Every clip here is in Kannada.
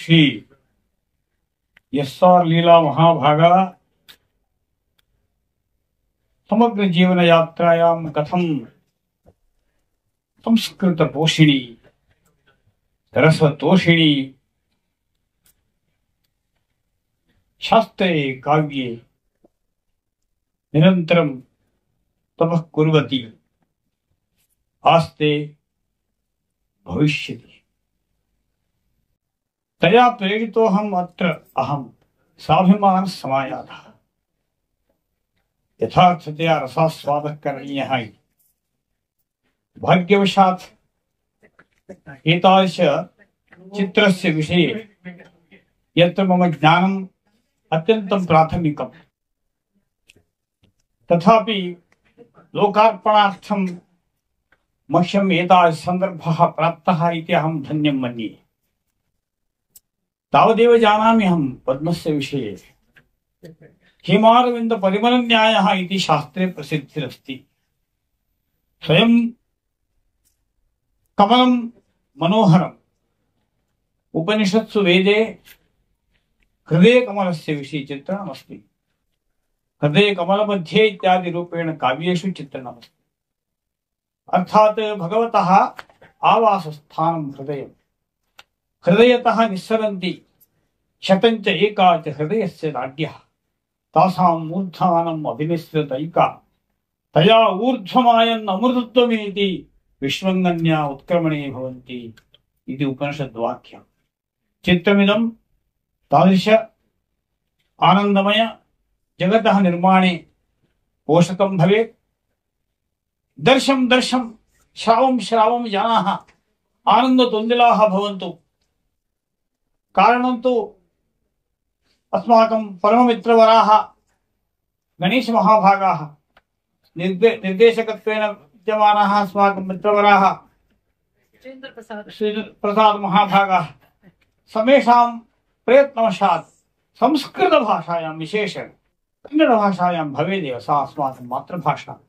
ಶ್ರೀ ಎಸ್.ಆರ್. ಲೀಲಾ ಮಹಾಭಾಗ ಸಮಗ್ರ ಜೀವನ ಯಾತ್ರಾಯಾಂ ಕಥಂ ಸಂಸ್ಕೃತ ಪೋಷಿಣಿ ರಸತೋಷಿಣಿ ಶಾಸ್ತ್ರೇ ಕಾವ್ಯೆ ನಿರಂತರಂ ತಪಃ ಕುರ್ವತಿ ಆಸ್ತೆ ಭವಿಷ್ಯತಿ तया प्रेरितोऽहम् अत्र अहं स्वाभिमान समायातः यथार्थतया रसास्वादः करणीयः इति भाग्यवशात् एतादृश चित्रस्य विषये यत्र मम ज्ञानम् अत्यन्तं प्राथमिकं तथापि लोकार्पणार्थं मह्यम् एतादृश सन्दर्भः प्राप्तः इति अहं धन्यं मन्ये। तावदेव जानामि अहं पद्मस्य विषये हेमारविन्द परिमलन्यायः इति शास्त्रे प्रसिद्धिरस्ति। स्वयं कमलं मनोहरम् उपनिषत्सु वेदे हृदय कमलस्य विषये चित्रणमस्ति। हृदय कमलमध्ये इत्यादि रूपेण काव्येषु चित्रणमस्ति। अर्थात् भगवतः आवासस्थानं हृदयम्। हृदयतः निस्सरन्ति शतञ्च एका च हृदयस्य राज्ञः तासां मूर्धानम् अभिनिसृतैका तया ऊर्ध्वमायन् अमृतत्वमेति विश्वङ्गन्या उत्क्रमणे भवन्ति इति उपनिषद्वाक्यम्। चित्रमिदं तादृश आनन्दमय जगतः निर्माणे पोषकं भवेत्। दर्शं दर्शं श्रावं श्रावं जनाः आनन्दतुन्दिलाः भवन्तु। कारणं तु अस्माकं परममित्रवराः गणेशमहाभागाः निर्देशकत्वेन विद्यमानाः अस्माकं मित्रवराः श्रीप्रसाद महाभागाः समेषां प्रयत्नवशात् संस्कृतभाषायां विशेषेण कन्नडभाषायां भवेदेव सा अस्माकं मातृभाषा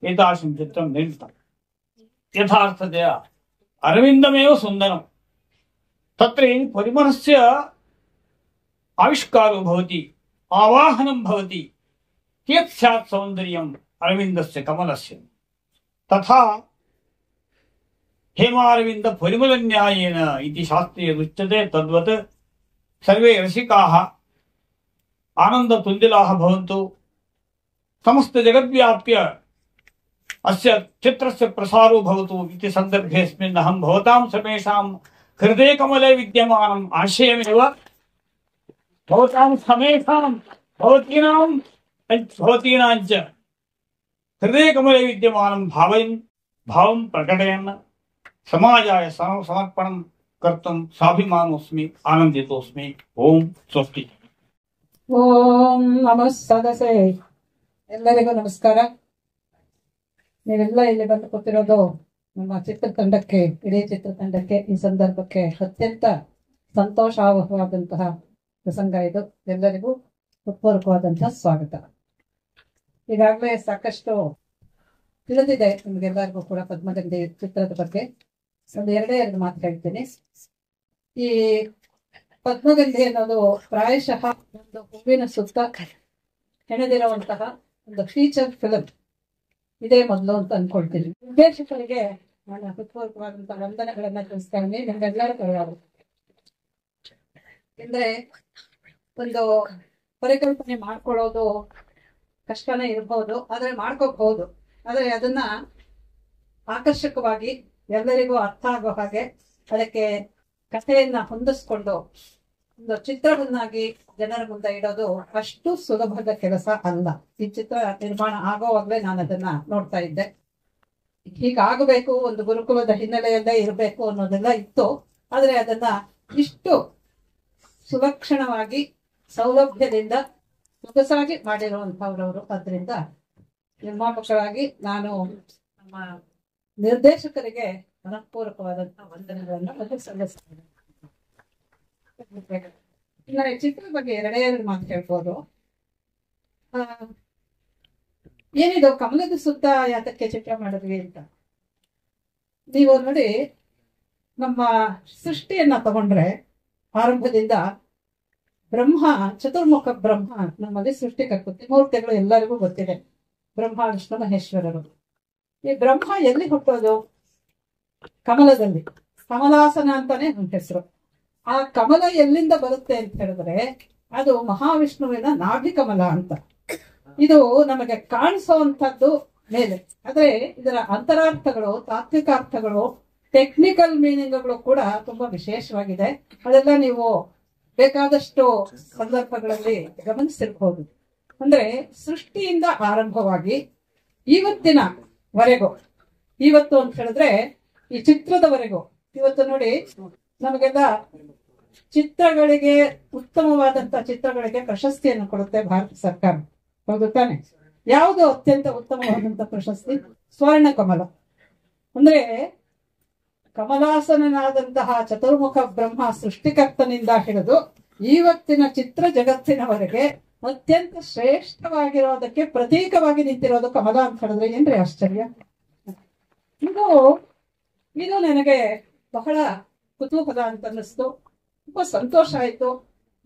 एतादृशं चित्रं निर्मितं। यथार्थतया अरविन्दमेव सुन्दरम्। तत्र परिमलस्य आविष्कारो भवति, आवाहनं भवति। कियत् स्यात् सौन्दर्यम् अरविन्दस्य कमलस्य। तथा हेमारविन्द परिमलन्यायेन इति शास्त्रे उच्यते तद्वत् सर्वे रसिकाः आनन्दतुन्दिलाः भवन्तु। समस्तजगद्व्याप्य अस्य चित्रस्य प्रसारो भवतु इति सन्दर्भेऽस्मिन् अहं भवतां समेषां हृदय कमले विद्यमानम् आशयमेव भवतां समेषां भवतीनां च हृदय कमले विद्यमानं भावं प्रकटयन् समाजाय समर्पणं कर्तुं स्वाभिमानोऽस्मि, आनन्दितोऽस्मि। ओम स्वस्ति। ಓಂ ನಮಃ ಸದಸೆ ಎಲ್ಲರಿಗೂ ನಮಸ್ಕಾರ. ನೀವೆಲ್ಲ ಇಲ್ಲಿ ಬಂದು ಕೂತಿರೋದು ನಮ್ಮ ಚಿತ್ರತಂಡಕ್ಕೆ, ಇಡೀ ಚಿತ್ರತಂಡಕ್ಕೆ ಈ ಸಂದರ್ಭಕ್ಕೆ ಅತ್ಯಂತ ಸಂತೋಷವಾದಂತಹ ಪ್ರಸಂಗ ಇದು. ಎಲ್ಲರಿಗೂ ಹೃತ್ಪೂರ್ವಕವಾದಂತಹ ಸ್ವಾಗತ. ಈಗಾಗಲೇ ಸಾಕಷ್ಟು ತಿಳಿದಿದೆ ನಿಮಗೆಲ್ಲರಿಗೂ ಕೂಡ ಪದ್ಮಗಂಧಿ ಚಿತ್ರದ ಬಗ್ಗೆ. ಒಂದು ಎರಡು ಮಾತು ಹೇಳ್ತೀನಿ. ಈ ಪದ್ಮಗಂಧಿ ಅನ್ನೋದು ಪ್ರಾಯಶಃ ಒಂದು ಹೂವಿನ ಸುತ್ತ ಹೆಣೆದಿರುವಂತಹ ಒಂದು ಫೀಚರ್ ಫಿಲಂ ಇದೇ ಮೊದಲು ಅಂತ ಅನ್ಕೊಳ್ತೀನಿ. ನಿರ್ದೇಶಕರಿಗೆ ನಾನು ಹೃತ್ಪೂರ್ವಕವಾದಂತಹ ವಂದನೆಗಳನ್ನ ತಿಳಿಸ್ತೀನಿ. ನಿಮ್ಗೆಲ್ಲರೂ ಕರೆಯಾಗುತ್ತೆ. ಅಂದ್ರೆ ಒಂದು ಪರಿಕಲ್ಪನೆ ಮಾಡ್ಕೊಳ್ಳೋದು ಕಷ್ಟನೇ ಇರ್ಬೋದು, ಆದ್ರೆ ಮಾಡ್ಕೋಬಹುದು. ಆದ್ರೆ ಅದನ್ನ ಆಕರ್ಷಕವಾಗಿ ಎಲ್ಲರಿಗೂ ಅರ್ಥ ಆಗೋ ಹಾಗೆ ಅದಕ್ಕೆ ಕಥೆಯನ್ನ ಹೊಂದಿಸ್ಕೊಂಡು ಒಂದು ಚಿತ್ರವನ್ನಾಗಿ ಜನರ ಮುಂದೆ ಇಡೋದು ಅಷ್ಟು ಸುಲಭದ ಕೆಲಸ ಅಲ್ಲ. ಈ ಚಿತ್ರ ನಿರ್ಮಾಣ ಆಗೋವಾಗ್ಲೇ ನಾನು ಅದನ್ನ ನೋಡ್ತಾ ಇದ್ದೆ. ಹೀಗಾಗಬೇಕು, ಒಂದು ಗುರುಕುಲದ ಹಿನ್ನೆಲೆಯಲ್ಲೇ ಇರಬೇಕು ಅನ್ನೋದೆಲ್ಲ ಇತ್ತು. ಆದ್ರೆ ಅದನ್ನ ಇಷ್ಟು ಸುಲಕ್ಷಣವಾಗಿ ಸೌಲಭ್ಯದಿಂದ ಸೊಗಸಾಗಿ ಮಾಡಿರುವಂತಹವ್ರವರು. ಅದರಿಂದ ನಿರ್ಮಾಪಕರಾಗಿ ನಾನು ನಮ್ಮ ನಿರ್ದೇಶಕರಿಗೆ ಮನಃಪೂರ್ವಕವಾದಂತಹ ವಂದನೆಗಳನ್ನು ಸಲ್ಲಿಸ್ತೇನೆ. ಇನ್ನು ಈ ಚಿತ್ರದ ಬಗ್ಗೆ ಎರಡು ಮಾತು ಹೇಳ್ಬೋದು. ಏನಿದು ಕಮಲದ ಸುತ್ತ ಯಾತಕ್ಕೆ ಚಿತ್ರ ಮಾಡಿದ್ವಿ ಅಂತ ನೀವು ನೋಡಿ, ನಮ್ಮ ಸೃಷ್ಟಿಯನ್ನ ತಗೊಂಡ್ರೆ ಆರಂಭದಿಂದ ಬ್ರಹ್ಮ, ಚತುರ್ಮುಖ ಬ್ರಹ್ಮ ನಮ್ಮಲ್ಲಿ ಸೃಷ್ಟಿಕರ್ತ ತ್ರಿಮೂರ್ತಿಗಳು ಎಲ್ಲರಿಗೂ ಗೊತ್ತಿದೆ. ಬ್ರಹ್ಮ, ವಿಷ್ಣು, ಮಹೇಶ್ವರರು. ಈ ಬ್ರಹ್ಮ ಎಲ್ಲಿ ಹುಟ್ಟೋದು? ಕಮಲದಲ್ಲಿ. ಕಮಲಾಸನ ಅಂತಾನೆ ನಮ್ಮ ಹೆಸರು. ಆ ಕಮಲ ಎಲ್ಲಿಂದ ಬರುತ್ತೆ ಅಂತ ಹೇಳಿದ್ರೆ ಅದು ಮಹಾವಿಷ್ಣುವಿನ ನಾಭಿ ಕಮಲ ಅಂತ. ಇದು ನಮಗೆ ಕಾಣಿಸುವಂತದ್ದು ಮೇಲೆ, ಆದ್ರೆ ಇದರ ಅಂತರಾರ್ಥಗಳು, ತಾತ್ವಿಕಾರ್ಥಗಳು, ಟೆಕ್ನಿಕಲ್ ಮೀನಿಂಗ್ಗಳು ಕೂಡ ತುಂಬಾ ವಿಶೇಷವಾಗಿದೆ. ಅದೆಲ್ಲ ನೀವು ಬೇಕಾದಷ್ಟು ಸಂದರ್ಭಗಳಲ್ಲಿ ಗಮನಿಸಿರ್ಬಹುದು. ಅಂದ್ರೆ ಸೃಷ್ಟಿಯಿಂದ ಆರಂಭವಾಗಿ ಇವತ್ತಿನವರೆಗೂ, ಇವತ್ತು ಅಂತ ಹೇಳಿದ್ರೆ ಈ ಚಿತ್ರದವರೆಗೂ, ಇವತ್ತು ನೋಡಿ ನಮಗೆಲ್ಲ ಚಿತ್ರಗಳಿಗೆ, ಉತ್ತಮವಾದಂತಹ ಚಿತ್ರಗಳಿಗೆ ಪ್ರಶಸ್ತಿಯನ್ನು ಕೊಡುತ್ತೆ ಭಾರತ ಸರ್ಕಾರ, ಹೌದು ತಾನೆ? ಯಾವುದು ಅತ್ಯಂತ ಉತ್ತಮವಾದಂತಹ ಪ್ರಶಸ್ತಿ? ಸ್ವರ್ಣ ಕಮಲ. ಅಂದ್ರೆ ಕಮಲಾಸನಾದಂತಹ ಚತುರ್ಮುಖ ಬ್ರಹ್ಮ ಸೃಷ್ಟಿಕರ್ತನಿಂದ ಹಿಡಿದು ಇವತ್ತಿನ ಚಿತ್ರ ಜಗತ್ತಿನವರೆಗೆ ಅತ್ಯಂತ ಶ್ರೇಷ್ಠವಾಗಿರೋದಕ್ಕೆ ಪ್ರತೀಕವಾಗಿ ನಿಂತಿರೋದು ಕಮಲ ಅಂತ ಹೇಳಿದ್ರೆ ಏನ್ರಿ ಆಶ್ಚರ್ಯ. ಇದು ನನಗೆ ಬಹಳ ಕುತೂಹಲ ಅಂತ ಅನ್ನಿಸ್ತು. ತುಂಬಾ ಸಂತೋಷ ಆಯ್ತು.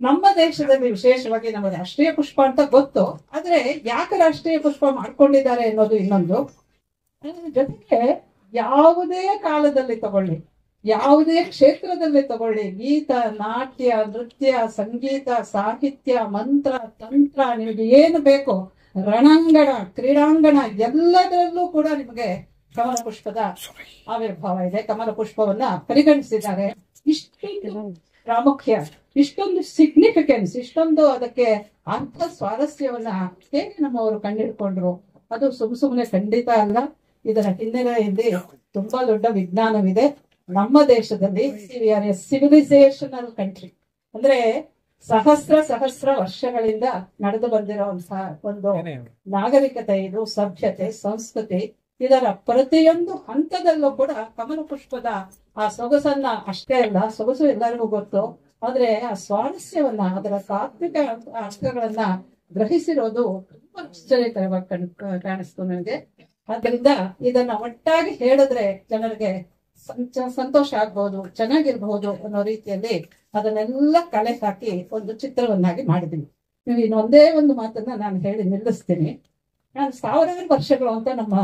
ನಮ್ಮ ದೇಶದಲ್ಲಿ ವಿಶೇಷವಾಗಿ ನಮ್ಮ ರಾಷ್ಟ್ರೀಯ ಪುಷ್ಪ ಅಂತ ಗೊತ್ತು, ಆದ್ರೆ ಯಾಕೆ ರಾಷ್ಟ್ರೀಯ ಪುಷ್ಪ ಮಾಡ್ಕೊಂಡಿದ್ದಾರೆ ಅನ್ನೋದು ಇನ್ನೊಂದು. ಜೊತೆಗೆ ಯಾವುದೇ ಕಾಲದಲ್ಲಿ ತಗೊಳ್ಳಿ, ಯಾವುದೇ ಕ್ಷೇತ್ರದಲ್ಲಿ ತಗೊಳ್ಳಿ, ಗೀತ, ನಾಟ್ಯ, ನೃತ್ಯ, ಸಂಗೀತ, ಸಾಹಿತ್ಯ, ಮಂತ್ರ, ತಂತ್ರ, ನಿಮಗೆ ಏನು ಬೇಕು, ರಣಾಂಗಣ, ಕ್ರೀಡಾಂಗಣ, ಎಲ್ಲದರಲ್ಲೂ ಕೂಡ ನಿಮಗೆ ಕಮಲ ಪುಷ್ಪದ ಆವಿರ್ಭಾವ ಇದೆ. ಕಮಲ ಪುಷ್ಪವನ್ನ ಪರಿಗಣಿಸಿದ್ದಾರೆ. ಇಷ್ಟೊಂದು ಪ್ರಾಮುಖ್ಯ, ಇಷ್ಟೊಂದು ಸಿಗ್ನಿಫಿಕೆನ್ಸ್, ಇಷ್ಟೊಂದು ಅದಕ್ಕೆ ಅರ್ಥ, ಸ್ವಾರಸ್ಯವನ್ನ ಹೇಗೆ ನಮ್ಮವರು ಕಂಡಿಡ್ಕೊಂಡ್ರು? ಅದು ಸುಮ್ಮನೆ ಖಂಡಿತ ಅಲ್ಲ. ಇದರ ಹಿನ್ನೆಲೆಯಲ್ಲಿ ತುಂಬಾ ದೊಡ್ಡ ವಿಜ್ಞಾನವಿದೆ. ನಮ್ಮ ದೇಶದಲ್ಲಿ ಸಿವಿಲೈಸೇಷನಲ್ ಕಂಟ್ರಿ, ಅಂದ್ರೆ ಸಹಸ್ರ ವರ್ಷಗಳಿಂದ ನಡೆದು ಬಂದಿರುವಂತಹ ಒಂದು ನಾಗರಿಕತೆ ಇದು, ಸಭ್ಯತೆ, ಸಂಸ್ಕೃತಿ. ಇದರ ಪ್ರತಿಯೊಂದು ಹಂತದಲ್ಲೂ ಕೂಡ ಕಮಲ ಪುಷ್ಪದ ಆ ಸೊಗಸನ್ನ, ಅಷ್ಟೇ ಅಲ್ಲ, ಸೊಗಸು ಎಲ್ಲರಿಗೂ ಗೊತ್ತು, ಆದ್ರೆ ಆ ಸ್ವಾರಸ್ಯವನ್ನ, ಅದರ ತಾತ್ವಿಕ ಅರ್ಥಗಳನ್ನ ಗ್ರಹಿಸಿರೋದು ತುಂಬಾ ಆಶ್ಚರ್ಯಕರವಾಗಿ ಕಾಣಿಸ್ತು ನನಗೆ. ಆದ್ದರಿಂದ ಇದನ್ನ ಒಟ್ಟಾಗಿ ಹೇಳಿದ್ರೆ ಜನರಿಗೆ ಸಂತೋಷ ಆಗ್ಬಹುದು, ಚೆನ್ನಾಗಿರ್ಬಹುದು ಅನ್ನೋ ರೀತಿಯಲ್ಲಿ ಅದನ್ನೆಲ್ಲ ಕಲೆ ಹಾಕಿ ಒಂದು ಚಿತ್ರವನ್ನಾಗಿ ಮಾಡಿದೀನಿ. ನೀವು ಇನ್ನೊಂದೇ ಒಂದು ಮಾತನ್ನ ನಾನು ಹೇಳಿ ನಿಲ್ಲಿಸ್ತೀನಿ. ನಾನು 1000 ವರ್ಷಗಳು ಅಂತ ನಮ್ಮ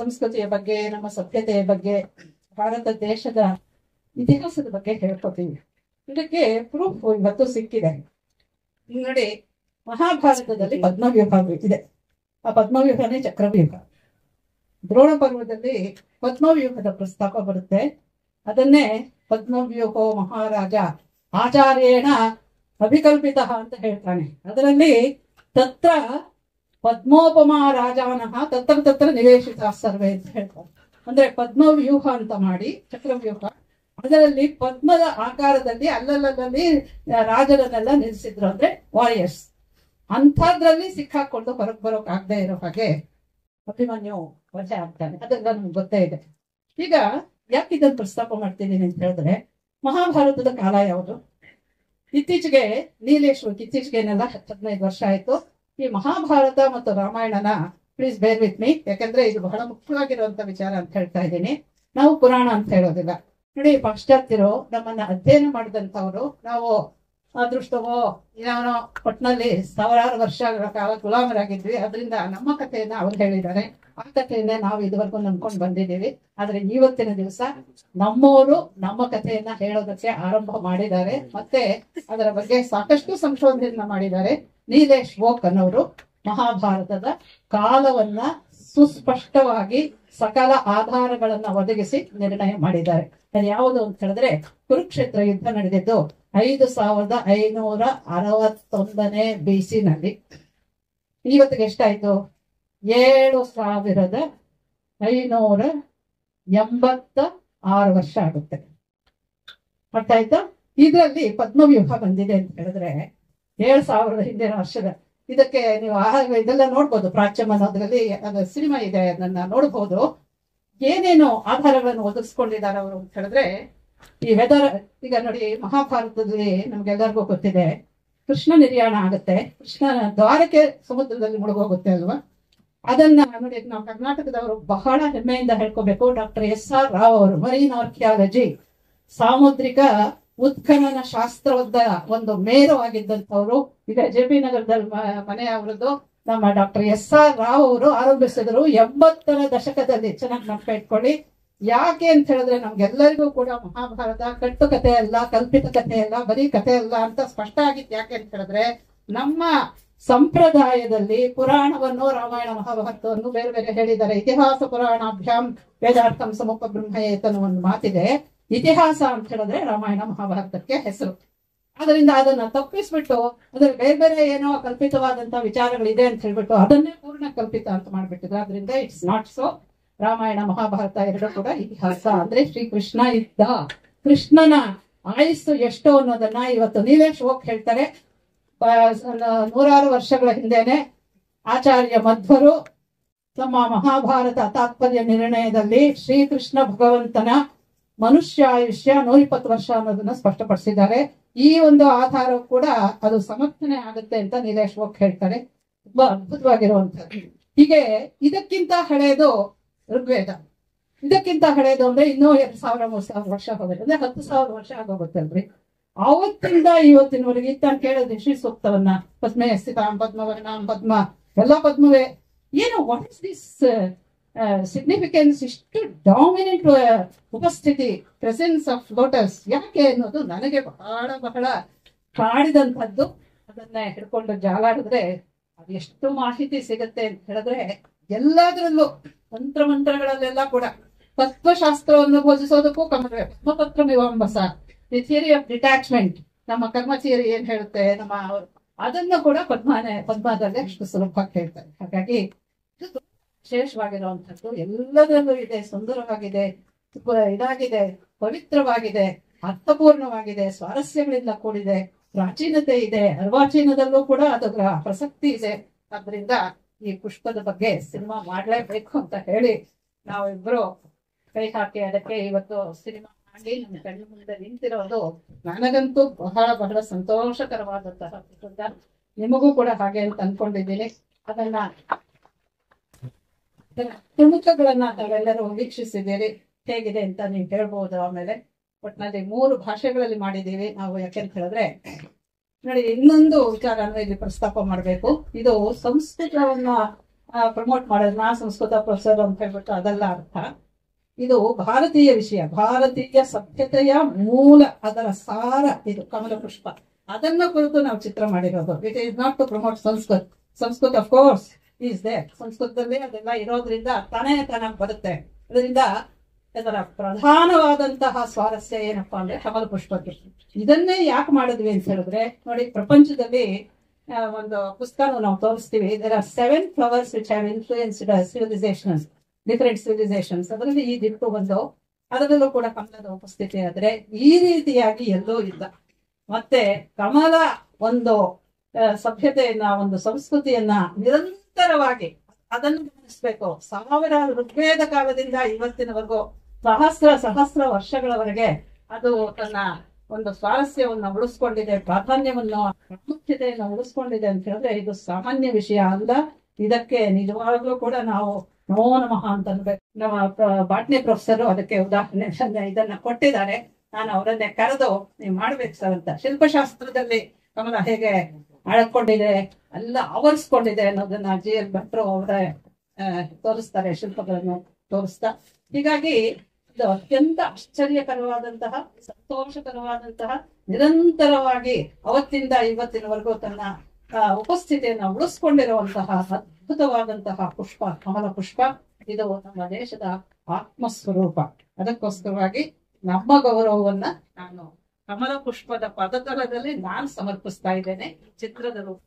ಸಂಸ್ಕೃತಿಯ ಬಗ್ಗೆ, ನಮ್ಮ ಸಭ್ಯತೆಯ ಬಗ್ಗೆ, ಭಾರತ ದೇಶದ ಇತಿಹಾಸದ ಬಗ್ಗೆ ಹೇಳ್ಕೊತೀವಿ. ಇದಕ್ಕೆ ಪ್ರೂಫ್ ಇವತ್ತು ಸಿಕ್ಕಿದೆ. ನೋಡಿ, ಮಹಾಭಾರತದಲ್ಲಿ ಪದ್ಮವ್ಯೂಹ ಇದೆ. ಆ ಪದ್ಮವ್ಯೂಹನೇ ಚಕ್ರವ್ಯೂಹ. ದ್ರೋಣ ಪರ್ವದಲ್ಲಿ ಪದ್ಮವ್ಯೂಹದ ಪ್ರಸ್ತಾಪ ಬರುತ್ತೆ. ಅದನ್ನೇ ಪದ್ಮವ್ಯೂಹೋ ಮಹಾರಾಜ ಆಚಾರ್ಯೇಣ ಅಭಿಕಲ್ಪಿತ ಅಂತ ಹೇಳ್ತಾನೆ. ಅದರಲ್ಲಿ ತತ್ರ ಪದ್ಮೋಪಮಾ ರಾಜಾನಃ ತತ್ರ ನಿವೇಶಿತ ಸರ್ವೇ ಅಂತ ಹೇಳ್ತಾರೆ. ಅಂದ್ರೆ ಪದ್ಮವ್ಯೂಹ ಅಂತ ಮಾಡಿ, ಚಕ್ರವ್ಯೂಹ, ಅದರಲ್ಲಿ ಪದ್ಮದ ಆಕಾರದಲ್ಲಿ ಅಲ್ಲಲ್ಲಿ ರಾಜರನ್ನೆಲ್ಲ ನಿಲ್ಲಿಸಿದ್ರು, ಅಂದ್ರೆ ವಾರಿಯರ್ಸ್. ಅಂಥದ್ರಲ್ಲಿ ಸಿಕ್ಕಾಕೊಂಡು ಹೊರಗೆ ಬರೋಕ್ ಆಗದೆ ಇರೋ ಹಾಗೆ ಅಭಿಮನ್ಯು ವಜ ಆಗ್ತಾನೆ. ಅದೆಲ್ಲ ನಮ್ಗೆ ಗೊತ್ತೇ ಇದೆ. ಈಗ ಯಾಕೆ ಇದನ್ನು ಪ್ರಸ್ತಾಪ ಮಾಡ್ತಿದ್ದೀನಿ ಅಂತ ಹೇಳಿದ್ರೆ, ಮಹಾಭಾರತದ ಕಾಲ ಯಾವುದು? ಇತ್ತೀಚೆಗೆ ಇತ್ತೀಚೆಗೇನೆಲ್ಲ 15 ವರ್ಷ ಆಯ್ತು. ಈ ಮಹಾಭಾರತ ಮತ್ತು ರಾಮಾಯಣನ ಪ್ಲೀಸ್ ಬೇರ್ ವಿತ್ ಮೀ, ಯಾಕಂದ್ರೆ ಇದು ಬಹಳ ಮುಖ್ಯವಾಗಿರುವಂತ ವಿಚಾರ ಅಂತ ಹೇಳ್ತಾ ಇದ್ದೀನಿ. ನಾವು ಪುರಾಣ ಅಂತ ಹೇಳೋದಿಲ್ಲ. ನೋಡಿ, ಪಾಶ್ಚಾತ್ಯರು ನಮ್ಮನ್ನ ಅಧ್ಯಯನ ಮಾಡಿದಂಥವ್ರು, ನಾವು ಅದೃಷ್ಟವೋ ಏನೋ ಒಟ್ಟಿನಲ್ಲಿ 1000 ವರ್ಷಗಳ ಕಾಲ ಗುಲಾಮರಾಗಿದ್ವಿ. ಅದರಿಂದ ನಮ್ಮ ಕಥೆಯನ್ನ ಅವ್ರು ಹೇಳಿದ್ದಾರೆ. ಆ ಕಥೆಯನ್ನೇ ನಾವು ಇದುವರೆಗೂ ನಂಬ್ಕೊಂಡು ಬಂದಿದ್ದೀವಿ. ಆದ್ರೆ ಇವತ್ತಿನ ದಿವಸ ನಮ್ಮವರು ನಮ್ಮ ಕಥೆಯನ್ನ ಹೇಳೋದಕ್ಕೆ ಆರಂಭ ಮಾಡಿದ್ದಾರೆ. ಮತ್ತೆ ಅದರ ಬಗ್ಗೆ ಸಾಕಷ್ಟು ಸಂಶೋಧನೆಯನ್ನ ಮಾಡಿದ್ದಾರೆ. ನೀಲೇಶ್ ವೋಕ್ ಅನ್ನೋರು ಮಹಾಭಾರತದ ಕಾಲವನ್ನ ಸುಸ್ಪಷ್ಟವಾಗಿ ಸಕಲ ಆಧಾರಗಳನ್ನ ಒದಗಿಸಿ ನಿರ್ಣಯ ಮಾಡಿದ್ದಾರೆ. ಅದು ಯಾವುದು ಅಂತ ಹೇಳಿದ್ರೆ, ಕುರುಕ್ಷೇತ್ರ ಯುದ್ಧ ನಡೆದಿದ್ದು 5561 BC ನಲ್ಲಿ. ಇವತ್ತಿಗೆ ಎಷ್ಟಾಯ್ತು? 7586 ವರ್ಷ ಆಗುತ್ತೆ. ಅರ್ಥ ಆಯ್ತಾ? ಇದರಲ್ಲಿ ಪದ್ಮವ್ಯೂಹ ಬಂದಿದೆ ಅಂತ ಹೇಳಿದ್ರೆ 7000 ಹಿಂದಿನ ವರ್ಷದ. ಇದಕ್ಕೆ ನೀವು ಇದೆಲ್ಲ ನೋಡ್ಬೋದು, ಪ್ರಾಚ್ಯಮ್ ಅನ್ನೋದ್ರಲ್ಲಿ ಅದು ಸಿನಿಮಾ ಇದೆ, ಅದನ್ನ ನೋಡ್ಬೋದು. ಏನೇನು ಆಧಾರಗಳನ್ನು ಒದಗಿಸ್ಕೊಂಡಿದ್ದಾರೆ ಅವರು ಅಂತ ಹೇಳಿದ್ರೆ, ಈ ವೆದರ್, ಈಗ ನೋಡಿ ಮಹಾಭಾರತದಲ್ಲಿ ನಮ್ಗೆಲ್ಲರಿಗೂ ಗೊತ್ತಿದೆ, ಕೃಷ್ಣ ನಿರ್ಯಾಣ ಆಗುತ್ತೆ, ಕೃಷ್ಣ ದ್ವಾರಕೆ ಸಮುದ್ರದಲ್ಲಿ ಮುಳುಗೋಗುತ್ತೆ ಅಲ್ವಾ? ಅದನ್ನ ನೋಡಿ ನಾವು ಕರ್ನಾಟಕದವರು ಬಹಳ ಹೆಮ್ಮೆಯಿಂದ ಹೇಳ್ಕೋಬೇಕು. ಡಾಕ್ಟರ್ SR ರಾವ್ ಅವರು ಮರೀನ್ ಆರ್ಕಿಯಾಲಜಿ, ಸಾಮುದ್ರಿಕ ಉತ್ಖನನ ಶಾಸ್ತ್ರವದ ಒಂದು ಮೇರುವಾಗಿದ್ದಂಥವ್ರು. ಈಗ JP ನಗರದಲ್ಲಿ ಮನೆ ಅವರದ್ದು ನಮ್ಮ ಡಾಕ್ಟರ್ SR ರಾವ್ ಅವರು ಆರಂಭಿಸಿದ್ರು 80ರ ದಶಕದಲ್ಲಿ. ಚೆನ್ನಾಗಿ ನೆನಪು ಇಟ್ಕೊಳ್ಳಿ. ಯಾಕೆ ಅಂತ ಹೇಳಿದ್ರೆ ನಮ್ಗೆಲ್ಲರಿಗೂ ಕೂಡ ಮಹಾಭಾರತ ಕಟ್ಟುಕತೆ ಅಲ್ಲ, ಕಲ್ಪಿತ ಕಥೆ ಅಲ್ಲ, ಬರೀ ಕಥೆ ಅಲ್ಲ ಅಂತ ಸ್ಪಷ್ಟ ಆಗಿತ್ತು. ಯಾಕೆ ಅಂತ ಹೇಳಿದ್ರೆ ನಮ್ಮ ಸಂಪ್ರದಾಯದಲ್ಲಿ ಪುರಾಣವನ್ನು, ರಾಮಾಯಣ ಮಹಾಭಾರತವನ್ನು ಬೇರೆ ಬೇರೆ ಹೇಳಿದ್ದಾರೆ. ಇತಿಹಾಸ ಪುರಾಣಾಭ್ಯಾಮ್ ವೇದಾರ್ಥಂ ಸಮುಪಬ್ರಹ್ಮಯೇತ್ ಅನ್ನೋ ಒಂದು ಮಾತಿದೆ. ಇತಿಹಾಸ ಅಂತ ಹೇಳಿದ್ರೆ ರಾಮಾಯಣ ಮಹಾಭಾರತಕ್ಕೆ ಹೆಸರು. ಅದರಿಂದ ಅದನ್ನ ತಪ್ಪಿಸ್ಬಿಟ್ಟು ಅದ್ರ ಬೇರೆ ಬೇರೆ ಏನೋ ಕಲ್ಪಿತವಾದಂತ ವಿಚಾರಗಳಿದೆ ಅಂತ ಹೇಳ್ಬಿಟ್ಟು ಅದನ್ನೇ ಪೂರ್ಣ ಕಲ್ಪಿತ ಅಂತ ಮಾಡ್ಬಿಟ್ಟಿದ್ರು. ಅದರಿಂದ it's not so. Ramayana Mahabharata ಎರಡು ಕೂಡ ಇತಿಹಾಸ. ಅಂದ್ರೆ ಶ್ರೀಕೃಷ್ಣ ಇದ್ದ, ಕೃಷ್ಣನ ಆಯುಸ್ಸು ಎಷ್ಟು ಅನ್ನೋದನ್ನ ಇವತ್ತು ನೀಲೇಶ್ ಹೋಗ್ ಹೇಳ್ತಾರೆ. 100 ವರ್ಷಗಳ ಹಿಂದೆನೆ ಆಚಾರ್ಯ ಮಧ್ವರು ತಮ್ಮ ಮಹಾಭಾರತ ತಾತ್ಪರ್ಯ ನಿರ್ಣಯದಲ್ಲಿ ಶ್ರೀಕೃಷ್ಣ ಭಗವಂತನ ಮನುಷ್ಯ ಆಯುಷ್ಯ 120 ವರ್ಷ ಅನ್ನೋದನ್ನ ಸ್ಪಷ್ಟಪಡಿಸಿದ್ದಾರೆ. ಈ ಒಂದು ಆಧಾರ ಕೂಡ ಅದು ಸಮರ್ಥನೆ ಆಗುತ್ತೆ ಅಂತ ನೀಲೇಶ್ ಹೋಗ್ ಹೇಳ್ತಾರೆ. ತುಂಬಾ ಅದ್ಭುತವಾಗಿರುವಂತದ್ದು. ಹೀಗೆ ಇದಕ್ಕಿಂತ ಹಳೆಯದು ಋಗ್ವೇದ. ಇದಕ್ಕಿಂತ ಹಳೆಯದು ಅಂದ್ರೆ ಇನ್ನೂ 2000-3000 ವರ್ಷ ಹೋಗುತ್ತೆ. ಅಂದ್ರೆ 10,000 ವರ್ಷ ಆಗೋಗುತ್ತಲ್ರಿ. ಆವತ್ತಿಂದ ಇವತ್ತಿನವರೆಗೆ ತಾನು ಕೇಳೋದು ಶ್ರೀ ಸೂಕ್ತವನ್ನ, ಪದ್ಮೇ ಸ್ಥಿತಾಂ ಪದ್ಮವರ್ಣಾಂ ಪದ್ಮ, ಎಲ್ಲ ಪದ್ಮವೇ. ಏನು ವಾಟ್ ಇಸ್ ದಿಸ್ ಸಿಗ್ನಿಫಿಕೆನ್ಸ್? ಇಷ್ಟು ಡಾಮಿನೆಂಟ್ ಉಪಸ್ಥಿತಿ, ಪ್ರೆಸೆನ್ಸ್ ಆಫ್ ಲೋಟಸ್ ಯಾಕೆ ಅನ್ನೋದು ನನಗೆ ಬಹಳ ಬಹಳ ಕಾಡಿದಂಥದ್ದು. ಅದನ್ನ ಹಿಡ್ಕೊಂಡು ಜಾಲಾಡಿದ್ರೆ ಅದು ಎಷ್ಟು ಮಾಹಿತಿ ಸಿಗುತ್ತೆ ಅಂತ ಹೇಳಿದ್ರೆ, ಎಲ್ಲದರಲ್ಲೂ ಮಂತ್ರಗಳಲ್ಲೆಲ್ಲ ಕೂಡ ತತ್ವಶಾಸ್ತ್ರವನ್ನು ಬೋಧಿಸೋದಕ್ಕೂ ಕಮಲವೇ. ಪದ್ಮಪತ್ರ ಮೀಮಾಂಸ, ದಿ ಥಿಯರಿ ಆಫ್ ಡಿಟ್ಯಾಚ್ಮೆಂಟ್, ನಮ್ಮ ಕರ್ಮ ಥಿಯರಿ ಏನ್ ಹೇಳುತ್ತೆ, ನಮ್ಮ ಅದನ್ನು ಕೂಡ ಪದ್ಮದಲ್ಲೇ ಅಷ್ಟು ಸುಲಭವಾಗಿ ಹೇಳ್ತಾರೆ. ಹಾಗಾಗಿ ಇದು ವಿಶೇಷವಾಗಿರುವಂಥದ್ದು. ಎಲ್ಲದರಲ್ಲೂ ಇದೆ, ಸುಂದರವಾಗಿದೆ, ಇದಾಗಿದೆ, ಪವಿತ್ರವಾಗಿದೆ, ಅರ್ಥಪೂರ್ಣವಾಗಿದೆ, ಸ್ವಾರಸ್ಯಗಳಿಂದ ಕೂಡಿದೆ, ಪ್ರಾಚೀನತೆ ಇದೆ, ಅರ್ವಾಚೀನದಲ್ಲೂ ಕೂಡ ಅದರ ಪ್ರಸಕ್ತಿ ಇದೆ. ಆದ್ರಿಂದ ಈ ಪುಷ್ಪದ ಬಗ್ಗೆ ಸಿನಿಮಾ ಮಾಡ್ಲೇಬೇಕು ಅಂತ ಹೇಳಿ ನಾವಿಬ್ರು ಕೈ ಹಾಕಿ ಅದಕ್ಕೆ ಇವತ್ತು ಸಿನಿಮಾ ಮಾಡಿ ನಮ್ಮ ಕಣ್ಣು ಮುಂದೆ ನಿಂತಿರೋದು ನನಗಂತೂ ಬಹಳ ಬಹಳ ಸಂತೋಷಕರವಾದಂತಹ ಪ್ರಸಂಗ. ನಿಮಗೂ ಕೂಡ ಹಾಗೆ ಅಂತ ಅನ್ಕೊಂಡಿದ್ದೀನಿ. ಅದನ್ನ ಪ್ರಮುಖಗಳನ್ನ ತಾವೆಲ್ಲರೂ ವೀಕ್ಷಿಸಿದ್ದೀರಿ. ಹೇಗಿದೆ ಅಂತ ನೀವು ಹೇಳ್ಬಹುದು. ಆಮೇಲೆ ಒಟ್ಟಿನಲ್ಲಿ 3 ಭಾಷೆಗಳಲ್ಲಿ ಮಾಡಿದ್ದೀವಿ ನಾವು. ಯಾಕೆಂತ ಹೇಳಿದ್ರೆ ನೋಡಿ, ಇನ್ನೊಂದು ವಿಚಾರನ ಇಲ್ಲಿ ಪ್ರಸ್ತಾಪ ಮಾಡಬೇಕು. ಇದು ಸಂಸ್ಕೃತವನ್ನ ಪ್ರಮೋಟ್ ಮಾಡೋದು. ನಾ ಸಂಸ್ಕೃತ ಪ್ರೊಫೆಸರ್ ಅಂತ ಹೇಳ್ಬಿಟ್ಟು ಅದೆಲ್ಲ ಅರ್ಥ. ಇದು ಭಾರತೀಯ ವಿಷಯ, ಭಾರತೀಯ ಸಭ್ಯತೆಯ ಮೂಲ, ಅದರ ಸಾರ ಇದು ಕಮಲ ಪುಷ್ಪ. ಅದನ್ನ ಕುರಿತು ನಾವು ಚಿತ್ರ ಮಾಡಿರೋದು. It is not to promote Sanskrit of course is there. ಸಂಸ್ಕೃತದಲ್ಲಿ ಅದೆಲ್ಲ ಇರೋದ್ರಿಂದ ತಾನಾಗಿ ಬರುತ್ತೆ. ಅದರಿಂದ ಅದರ ಪ್ರಧಾನವಾದಂತಹ ಸ್ವಾರಸ್ಯ ಏನಪ್ಪಾ ಅಂದ್ರೆ ಕಮಲ ಪುಷ್ಪಕ್ಕೆ. ಇದನ್ನೇ ಯಾಕೆ ಮಾಡಿದ್ವಿ ಅಂತ ಹೇಳಿದ್ರೆ, ನೋಡಿ, ಪ್ರಪಂಚದಲ್ಲಿ ಒಂದು ಪುಸ್ತಕ ನಾವು ತೋರಿಸ್ತೀವಿ. There are 7 flowers which have influenced civilizations, different civilizations. ಅದರಲ್ಲಿ ಈ ದಿಟ್ಟು ಒಂದು, ಅದರಲ್ಲೂ ಕೂಡ ಕಮಲದ ಉಪಸ್ಥಿತಿ. ಆದ್ರೆ ಈ ರೀತಿಯಾಗಿ ಎಲ್ಲೂ ಇಲ್ಲ. ಮತ್ತೆ ಕಮಲ ಒಂದು ಸಭ್ಯತೆಯನ್ನ, ಒಂದು ಸಂಸ್ಕೃತಿಯನ್ನ ನಿರಂತರವಾಗಿ ಅದನ್ನು ಗಮನಿಸ್ಬೇಕು. 1000 ಋಗ್ವೇದ ಕಾಲದಿಂದ ಇವತ್ತಿನವರೆಗೂ ಸಹಸ್ರ ವರ್ಷಗಳವರೆಗೆ ಅದು ತನ್ನ ಒಂದು ಸ್ವಾರಸ್ಯವನ್ನ ಉಳಿಸ್ಕೊಂಡಿದೆ, ಪ್ರಾಧಾನ್ಯವನ್ನು, ಪ್ರಾಮುಖ್ಯತೆಯನ್ನು ಉಳಿಸ್ಕೊಂಡಿದೆ ಅಂತ ಹೇಳಿದ್ರೆ ಇದು ಸಾಮಾನ್ಯ ವಿಷಯ ಅಲ್ಲ. ಇದಕ್ಕೆ ನಿಜವಾಗ್ಲೂ ಕೂಡ ನಾವು ನಮೋ ನಮಃ ಅಂತ ಅನ್ಬೇಕು. ನಮ್ಮ ಬಾಟ್ನಿ ಪ್ರೊಫೆಸರ್ ಅದಕ್ಕೆ ಉದಾಹರಣೆ ಇದನ್ನ ಕೊಟ್ಟಿದ್ದಾರೆ. ನಾನು ಅವರನ್ನೇ ಕರೆದು ನೀವು ಮಾಡ್ಬೇಕು ಸರ್ ಅಂತ. ಶಿಲ್ಪಶಾಸ್ತ್ರದಲ್ಲಿ ಕಮಲ ಹೇಗೆ ಅಳಕೊಂಡಿದೆ, ಎಲ್ಲ ಆವರಿಸ್ಕೊಂಡಿದೆ ಅನ್ನೋದನ್ನ GL ಭಟ್ರು ಅವರ ತೋರಿಸ್ತಾರೆ, ಶಿಲ್ಪಗಳನ್ನು ತೋರಿಸ್ತಾ. ಹೀಗಾಗಿ ಇದು ಅತ್ಯಂತ ಆಶ್ಚರ್ಯಕರವಾದಂತಹ, ಸಂತೋಷಕರವಾದಂತಹ, ನಿರಂತರವಾಗಿ ಅವತ್ತಿಂದ ಇವತ್ತಿನವರೆಗೂ ತನ್ನ ಉಪಸ್ಥಿತಿಯನ್ನ ಉಳಿಸ್ಕೊಂಡಿರುವಂತಹ ಅದ್ಭುತವಾದಂತಹ ಪುಷ್ಪ ಕಮಲ ಪುಷ್ಪ. ಇದು ನಮ್ಮ ದೇಶದ ಆತ್ಮಸ್ವರೂಪ. ಅದಕ್ಕೋಸ್ಕರವಾಗಿ ನಮ್ಮ ಗೌರವವನ್ನ ನಾನು ಕಮಲ ಪುಷ್ಪದ ಪದತಲದಲ್ಲಿ ನಾನು ಸಮರ್ಪಿಸ್ತಾ ಇದ್ದೇನೆ ಚಿತ್ರದ ರೂಪ.